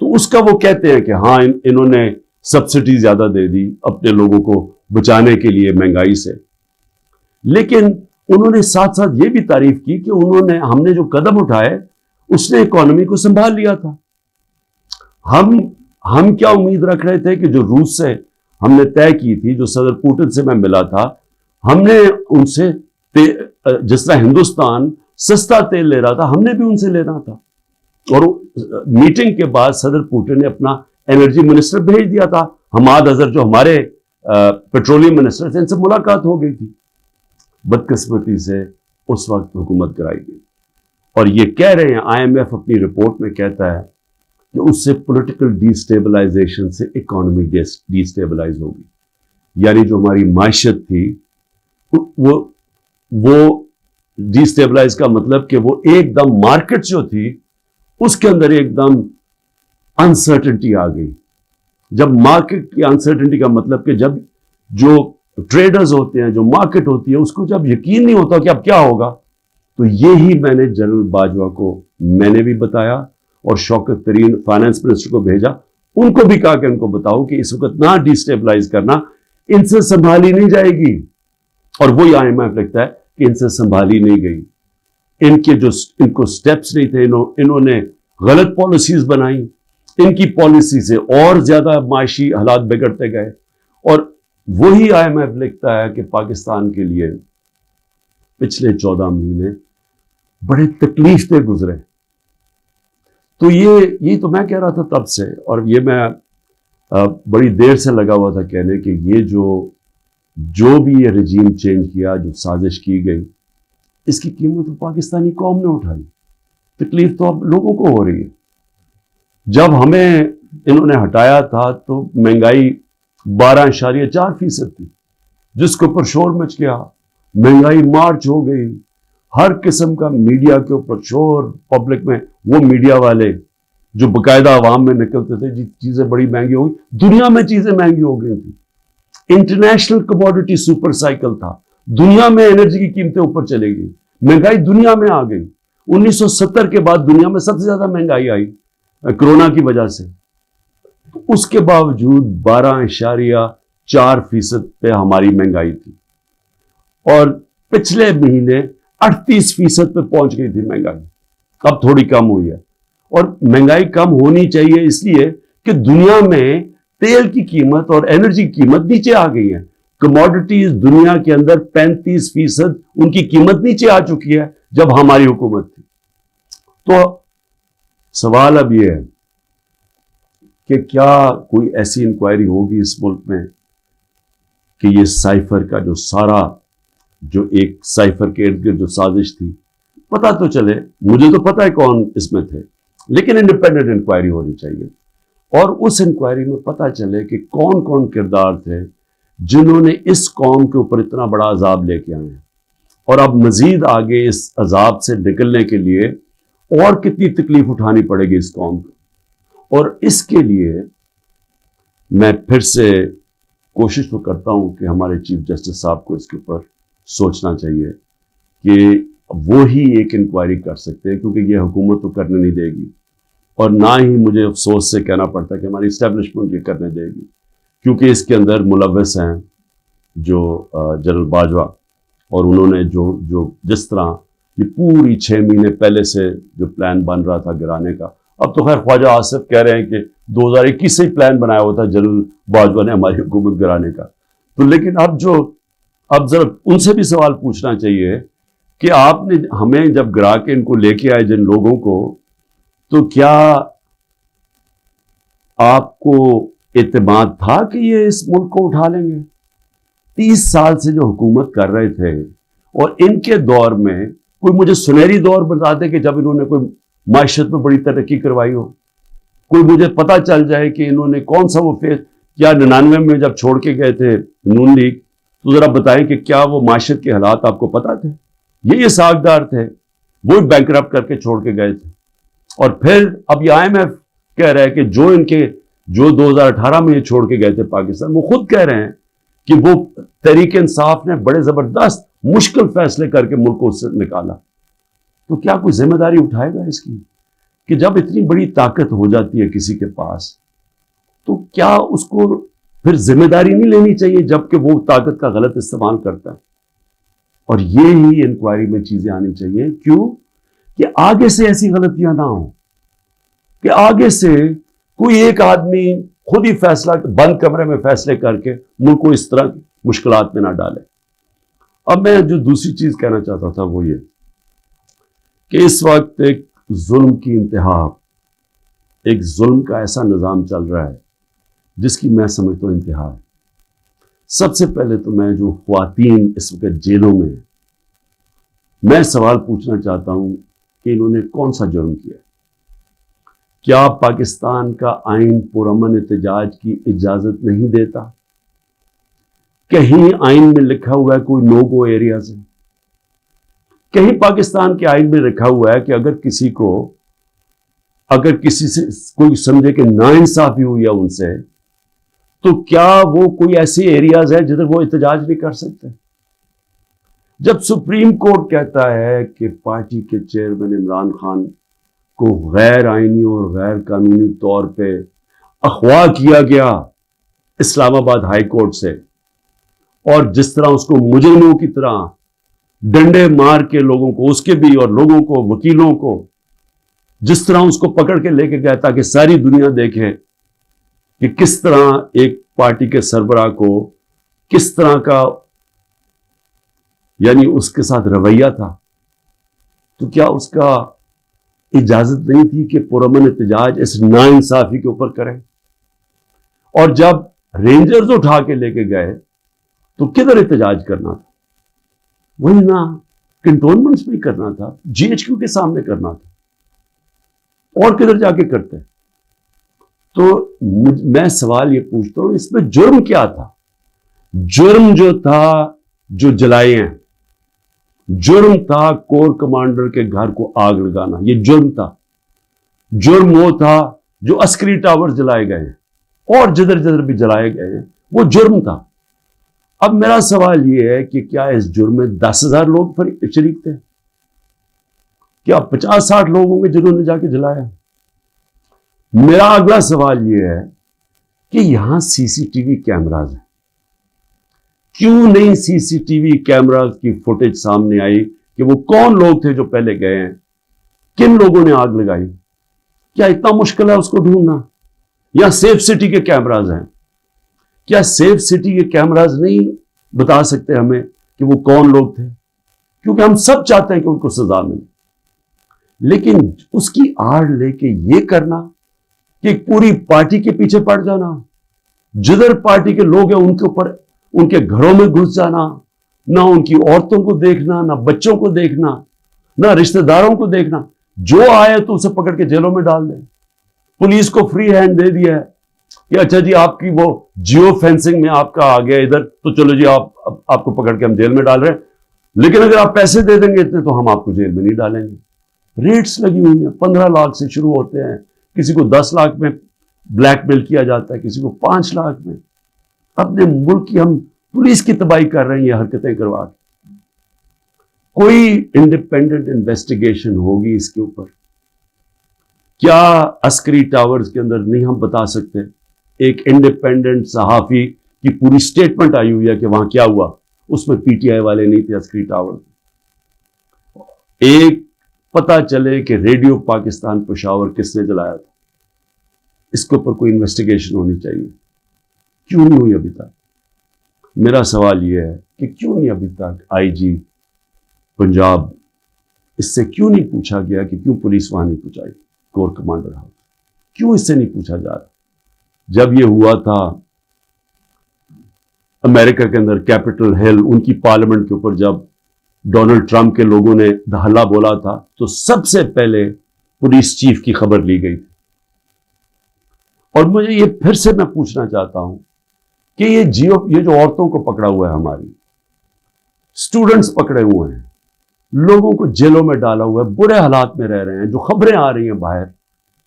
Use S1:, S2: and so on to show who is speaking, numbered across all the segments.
S1: تو اس کا وہ کہتے ہیں کہ ہاں انہوں نے سبسڈی زیادہ دے دی اپنے لوگوں کو بچانے کے لیے مہنگائی سے، لیکن انہوں نے ساتھ ساتھ یہ بھی تعریف کی کہ ہم نے جو قدم اٹھائے اس نے اکانومی کو سنبھال لیا تھا۔ ہم کیا امید رکھ رہے تھے کہ جو روس سے ہم نے طے کی تھی، جو صدر پوٹن سے میں ملا تھا، ہم نے ان سے جس طرح ہندوستان سستا تیل لے رہا تھا، ہم نے بھی ان سے لینا تھا۔ اور میٹنگ کے بعد صدر پوٹن نے اپنا انرجی منسٹر بھیج دیا تھا، حماد اظہر جو ہمارے پیٹرولیم منسٹر تھے، ان سے ملاقات ہو گئی تھی۔ بدقسمتی سے اس وقت حکومت کرائی گئی، اور یہ کہہ رہے ہیں آئی ایم ایف اپنی رپورٹ میں کہتا ہے کہ اس سے پولیٹیکل ڈی اسٹیبلائزیشن سے اکانومی ڈی اسٹیبلائز ہوگی، یعنی جو ہماری معیشت تھی وہ ڈی اسٹیبلائز کا مطلب کہ وہ ایک دم مارکیٹ جو تھی اس کے اندر ایک دم انسرٹنٹی آ گئی۔ جب مارکیٹ کی انسرٹنٹی کا مطلب کہ جب جو ٹریڈرز ہوتے ہیں، جو مارکیٹ ہوتی ہے، اس کو جب یقین نہیں ہوتا کہ اب کیا ہوگا، تو یہی میں نے جنرل باجوہ کو میں نے بھی بتایا اور شوکت ترین فائنانس منسٹر کو بھیجا، ان کو بھی کہا کہ ان کو بتاؤ کہ اس وقت نہ ڈی اسٹیبلائز کرنا، ان سے سنبھالی نہیں جائے گی۔ اور وہی آئی ایم ایف لگتا ہے کہ ان سے سنبھالی نہیں گئی، ان کو سٹیپس نہیں تھے، انہوں نے غلط پالیسیز بنائی، ان کی پالیسی سے اور زیادہ معاشی حالات بگڑتے گئے۔ اور وہی آئی ایم ایف لکھتا ہے کہ پاکستان کے لیے پچھلے 14 مہینے بڑے تکلیف دہ گزرے۔ تو یہ تو میں کہہ رہا تھا تب سے، اور یہ میں بڑی دیر سے لگا ہوا تھا کہنے کہ یہ جو بھی یہ رجیم چینج کیا، جو سازش کی گئی، اس کی قیمت پاکستانی قوم نے اٹھائی۔ تکلیف تو اب لوگوں کو ہو رہی ہے۔ جب ہمیں انہوں نے ہٹایا تھا تو مہنگائی 12.4% تھی، جس کے اوپر شور مچ گیا، مہنگائی مارچ ہو گئی، ہر قسم کا میڈیا کے اوپر شور، پبلک میں وہ میڈیا والے جو باقاعدہ عوام میں نکلتے تھے جی چیزیں بڑی مہنگی ہو گئی، دنیا میں چیزیں مہنگی ہو گئی تھی، انٹرنیشنل کموڈیٹی سپر سائیکل تھا، دنیا میں انرجی کی قیمتیں اوپر چلے گئی، مہنگائی دنیا میں آ گئی۔ 1970 کے بعد دنیا میں سب سے زیادہ مہنگائی آئی کرونا کی وجہ سے، اس کے باوجود 12.4% پہ ہماری مہنگائی تھی، اور پچھلے مہینے 38% پہ پہنچ گئی تھی مہنگائی، اب تھوڑی کم ہوئی ہے۔ اور مہنگائی کم ہونی چاہیے اس لیے کہ دنیا میں تیل کی قیمت اور انرجی کی قیمت نیچے آ گئی ہے، کموڈیٹیز دنیا کے اندر 35% ان کی قیمت نیچے آ چکی ہے جب ہماری حکومت تھی۔ تو سوال اب یہ ہے کہ کیا کوئی ایسی انکوائری ہوگی اس ملک میں کہ یہ سائفر کا جو ایک سائفر کے ارد گرد جو سازش تھی، پتہ تو چلے، مجھے تو پتہ ہے کون اس میں تھے، لیکن انڈیپینڈنٹ انکوائری ہونی چاہیے، اور اس انکوائری میں پتہ چلے کہ کون کون کردار تھے جنہوں نے اس قوم کے اوپر اتنا بڑا عذاب لے کے آئے ہیں، اور اب مزید آگے اس عذاب سے نکلنے کے لیے اور کتنی تکلیف اٹھانی پڑے گی اس قوم کو۔ اور اس کے لیے میں پھر سے کوشش تو کرتا ہوں کہ ہمارے چیف جسٹس صاحب کو اس کے اوپر سوچنا چاہیے کہ وہی ایک انکوائری کر سکتے ہیں، کیونکہ یہ حکومت تو کرنے نہیں دے گی، اور نہ ہی مجھے افسوس سے کہنا پڑتا کہ ہماری اسٹیبلشمنٹ یہ کرنے دے گی، کیونکہ اس کے اندر ملوث ہیں جو جنرل باجوہ، اور انہوں نے جو جس طرح یہ پوری 6 مہینے پہلے سے جو پلان بن رہا تھا گرانے کا، اب تو خیر خواجہ آصف کہہ رہے ہیں کہ 2021 سے ہی پلان بنایا ہوا تھا جنرل باجوہ نے ہماری حکومت گرانے کا، تو لیکن اب ذرا ان سے بھی سوال پوچھنا چاہیے کہ آپ نے ہمیں جب گرا کے ان کو لے کے آئے جن لوگوں کو، تو کیا آپ کو اعتماد تھا کہ یہ اس ملک کو اٹھا لیں گے؟ 30 سال سے جو حکومت کر رہے تھے، اور ان کے دور میں کوئی مجھے سنہری دور بتا دے کہ جب انہوں نے کوئی معیشت میں بڑی ترقی کروائی ہو، کوئی مجھے پتہ چل جائے کہ انہوں نے کون سا وہ کیا 99 میں جب چھوڑ کے گئے تھے نون لیگ، تو ذرا بتائیں کہ کیا وہ معیشت کے حالات آپ کو پتہ تھے؟ یہ ساکھدار تھے، وہ بینکرپٹ کر کے چھوڑ کے گئے تھے، اور پھر اب یہ آئی ایم ایف کہہ رہا ہے کہ جو 2018 میں یہ چھوڑ کے گئے تھے پاکستان، وہ خود کہہ رہے ہیں کہ وہ تحریک انصاف نے بڑے زبردست مشکل فیصلے کر کے ملک کو اس سے نکالا، تو کیا کوئی ذمہ داری اٹھائے گا اس کی کہ جب اتنی بڑی طاقت ہو جاتی ہے کسی کے پاس تو کیا اس کو پھر ذمہ داری نہیں لینی چاہیے جبکہ وہ طاقت کا غلط استعمال کرتا ہے؟ اور یہ ہی انکوائری میں چیزیں آنی چاہیے. کیوں؟ کہ آگے سے ایسی غلطیاں نہ ہوں کہ آگے سے کوئی ایک آدمی خود ہی فیصلہ بند کمرے میں فیصلے کر کے ملک کو اس طرح مشکلات میں نہ ڈالے. اب میں جو دوسری چیز کہنا چاہتا تھا وہ یہ کہ اس وقت ایک ظلم کی انتہا، ایک ظلم کا ایسا نظام چل رہا ہے جس کی میں سمجھتا ہوں انتہا ہے. سب سے پہلے تو میں جو خواتین اس وقت جیلوں میں ہیں، میں سوال پوچھنا چاہتا ہوں کہ انہوں نے کون سا جرم کیا؟ کیا پاکستان کا آئین پرامن احتجاج کی اجازت نہیں دیتا؟ کہیں آئین میں لکھا ہوا ہے کوئی نو گو ایریاز ہے؟ کہیں پاکستان کے آئین میں لکھا ہوا ہے کہ اگر کسی سے کوئی سمجھے کہ ناانصافی ہوئی ہے ان سے تو کیا وہ کوئی ایسی ایریاز ہے جدھر وہ احتجاج نہیں کر سکتے؟ جب سپریم کورٹ کہتا ہے کہ پارٹی کے چیئرمین عمران خان کو غیر آئینی اور غیر قانونی طور پہ اغوا کیا گیا اسلام آباد ہائی کورٹ سے، اور جس طرح اس کو مجرموں کی طرح ڈنڈے مار کے لوگوں کو، اس کے بھی اور لوگوں کو، وکیلوں کو، جس طرح اس کو پکڑ کے لے کے گیا تاکہ ساری دنیا دیکھے کہ کس طرح ایک پارٹی کے سربراہ کو کس طرح کا یعنی اس کے ساتھ رویہ تھا، تو کیا اس کا اجازت نہیں تھی کہ پرامن احتجاج اس ناانصافی کے اوپر کرے؟ اور جب رینجرز اٹھا کے لے کے گئے تو کدھر احتجاج کرنا تھا؟ وہی نا کنٹونمنٹس میں کرنا تھا، جی ایچ کیو کے سامنے کرنا تھا، اور کدھر جا کے کرتے؟ تو میں سوال یہ پوچھتا ہوں اس میں جرم کیا تھا؟ جرم جو تھا جو جلائے ہیں، جرم تھا کور کمانڈر کے گھر کو آگ لگانا، یہ جرم تھا. جرم وہ تھا جو عسکری ٹاور جلائے گئے ہیں اور جدھر جدھر بھی جلائے گئے ہیں وہ جرم تھا. اب میرا سوال یہ ہے کہ کیا اس جرم میں 10,000 لوگ شریک تھے؟ کیا 50-60 لوگ ہوں گے جنہوں نے جا کے جلایا؟ میرا اگلا سوال یہ ہے کہ یہاں سی سی ٹی وی کیمراز ہیں، کیوں نہیں سی سی ٹی وی کیمراز کی فوٹیج سامنے آئی کہ وہ کون لوگ تھے جو پہلے گئے ہیں، کن لوگوں نے آگ لگائی؟ کیا اتنا مشکل ہے اس کو ڈھونڈنا؟ یا سیف سٹی کے کیمراز ہیں، کیا سیف سٹی کے کیمراز نہیں بتا سکتے ہمیں کہ وہ کون لوگ تھے؟ کیونکہ ہم سب چاہتے ہیں کہ ان کو سزا ملے، لیکن اس کی آڑ لے کے یہ کرنا کہ پوری پارٹی کے پیچھے پڑ جانا، جدھر پارٹی کے لوگ ہیں ان کے اوپر، ان کے گھروں میں گھس جانا، نہ ان کی عورتوں کو دیکھنا، نہ بچوں کو دیکھنا، نہ رشتہ داروں کو دیکھنا، جو آئے تو اسے پکڑ کے جیلوں میں ڈال دیں. پولیس کو فری ہینڈ دے دیا ہے کہ اچھا جی آپ کی وہ جیو فینسنگ میں آپ کا آ گیا ادھر تو چلو جی آپ کو پکڑ کے ہم جیل میں ڈال رہے ہیں، لیکن اگر آپ پیسے دے دیں گے اتنے تو ہم آپ کو جیل میں نہیں ڈالیں گے. ریٹس لگی ہوئی ہیں، 15 لاکھ سے شروع ہوتے ہیں، کسی کو 10 لاکھ میں بلیک میل کیا جاتا ہے، کسی کو 5 لاکھ میں. اپنے ملک کی ہم پولیس کی تباہی کر رہے ہیں یہ حرکتیں کروا کے. کوئی انڈیپینڈنٹ انویسٹیگیشن ہوگی اس کے اوپر؟ کیا عسکری ٹاورز کے اندر نہیں ہم بتا سکتے؟ ایک انڈیپینڈنٹ صحافی کی پوری سٹیٹمنٹ آئی ہوئی ہے کہ وہاں کیا ہوا، اس میں پی ٹی آئی والے نہیں تھے عسکری ٹاور. ایک پتا چلے کہ ریڈیو پاکستان پشاور کس نے جلایا تھا، اس کے اوپر کوئی انویسٹیگیشن ہونی چاہیے. کیوں نہیں ہوئی ابھی تک؟ میرا سوال یہ ہے کہ کیوں نہیں ابھی تک آئی جی پنجاب اس سے کیوں نہیں پوچھا گیا کہ کیوں پولیس وہاں نہیں پہنچائی کور کمانڈر ہاؤس؟ کیوں اس سے نہیں پوچھا جا رہا؟ جب یہ ہوا تھا امریکہ کے اندر کیپٹل ہل، ان کی پارلیمنٹ کے اوپر جب ڈونلڈ ٹرمپ کے لوگوں نے ہلا بولا تھا تو سب سے پہلے پولیس چیف کی خبر لی گئی تھی. اور مجھے یہ پھر سے میں پوچھنا چاہتا ہوں کہ یہ جو عورتوں کو پکڑا ہوا ہے، ہماری اسٹوڈنٹس پکڑے ہوئے ہیں، لوگوں کو جیلوں میں ڈالا ہوا ہے، برے حالات میں رہ رہے ہیں، جو خبریں آ رہی ہیں باہر،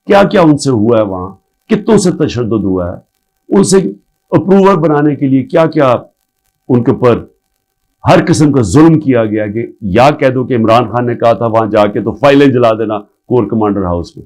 S1: کیا کیا ان سے ہوا ہے، وہاں کتوں سے تشدد ہوا ہے، ان سے اپروور بنانے کے لیے کیا کیا ان کے اوپر ہر قسم کا ظلم کیا گیا. کہ یا کہہ دو کہ عمران خان نے کہا تھا وہاں جا کے تو فائلیں جلا دینا کور کمانڈر ہاؤس میں،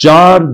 S1: 4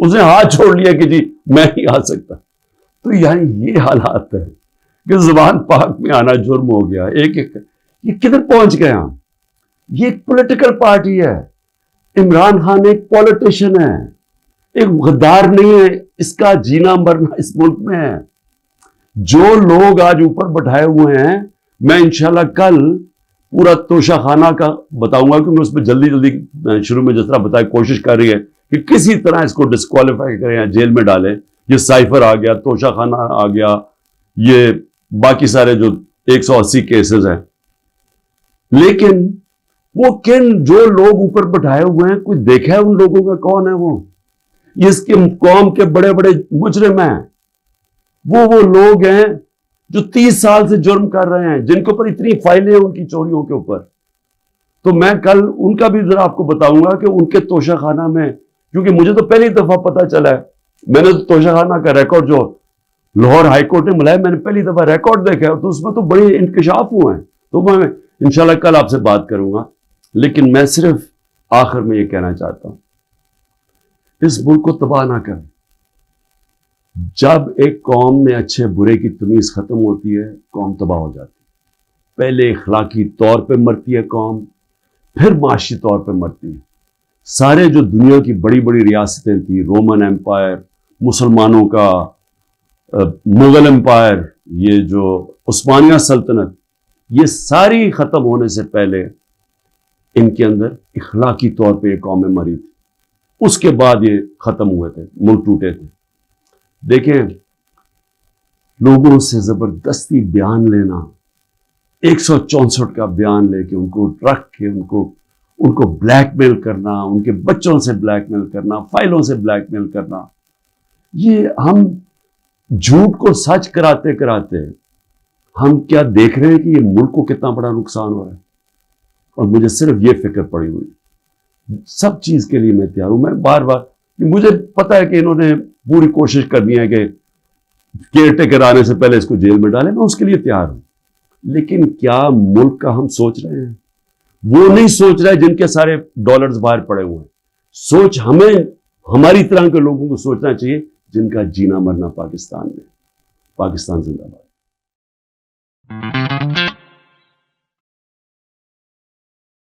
S1: اس نے ہاتھ چھوڑ لیا کہ جی میں نہیں آ سکتا. تو یعنی یہ حالات ہے کہ زبان پاک میں آنا جرم ہو گیا. ایک یہ کدھر پہنچ گئے ہم؟ یہ ایک پولیٹیکل پارٹی ہے. عمران خان ایک پولیٹیشین ہے, ایک غدار نہیں ہے. اس کا جینا مرنا اس ملک میں ہے. جو لوگ آج اوپر بٹھائے ہوئے ہیں, میں انشاءاللہ کل پورا توشہ خانہ کا بتاؤں گا, کیونکہ اس میں جلدی شروع میں جس طرح بتایا کوشش کر رہی ہے کہ کسی طرح اس کو ڈسکوالیفائی کریں یا جیل میں ڈالیں. یہ سائفر آ گیا, توشہ خانہ آ گیا, یہ باقی سارے جو 180 کیسز ہیں. لیکن وہ جو لوگ اوپر بٹھائے ہوئے ہیں, کوئی دیکھا ہے ان لوگوں کا کون ہے وہ؟ اس کے قوم کے بڑے بڑے مجرم ہیں. وہ لوگ ہیں جو 30 سال سے جرم کر رہے ہیں, جن کے اوپر اتنی فائلیں ہیں ان کی چوریوں کے اوپر. تو میں کل ان کا بھی ذرا آپ کو بتاؤں گا کہ ان کے توشہ خانہ میں, کیونکہ مجھے تو پہلی دفعہ پتا چلا ہے, میں نے تو توشہ خانہ کا ریکارڈ جو لاہور ہائی کورٹ نے ملایا, میں نے پہلی دفعہ ریکارڈ دیکھا ہے, تو اس میں تو بڑے انکشاف ہوئے ہیں. تو میں انشاءاللہ کل آپ سے بات کروں گا. لیکن میں صرف آخر میں یہ کہنا چاہتا ہوں, اس ملک کو تباہ نہ کریں. جب ایک قوم میں اچھے برے کی تمیز ختم ہوتی ہے, قوم تباہ ہو جاتی ہے. پہلے اخلاقی طور پہ مرتی ہے قوم, پھر معاشی طور پہ مرتی ہے. سارے جو دنیا کی بڑی بڑی ریاستیں تھیں, رومن امپائر, مسلمانوں کا مغل امپائر, یہ جو عثمانیہ سلطنت, یہ ساری ختم ہونے سے پہلے ان کے اندر اخلاقی طور پہ یہ قومیں مری تھی. اس کے بعد یہ ختم ہوئے تھے, ملک ٹوٹے تھے. دیکھیں, لوگوں سے زبردستی بیان لینا, 164 کا بیان لے کے ان کو رکھ کے ان کو بلیک میل کرنا, ان کے بچوں سے بلیک میل کرنا, فائلوں سے بلیک میل کرنا, یہ ہم جھوٹ کو سچ کراتے کراتے ہم کیا دیکھ رہے ہیں کہ یہ ملک کو کتنا بڑا نقصان ہو رہا ہے. اور مجھے صرف یہ فکر پڑی ہوئی, سب چیز کے لیے میں تیار ہوں. میں بار بار, مجھے پتا ہے کہ انہوں نے پوری کوشش کرنی ہے کہ کیئر ٹیکر آنے سے پہلے اس کو جیل میں ڈالیں, میں اس کے لیے تیار ہوں. لیکن کیا ملک کا ہم سوچ رہے ہیں؟ وہ نہیں سوچ رہے جن کے سارے ڈالرز باہر پڑے ہوئے ہیں. سوچ ہمیں, ہماری طرح کے لوگوں کو سوچنا چاہیے جن کا جینا مرنا پاکستان میں. پاکستان زندہ باد.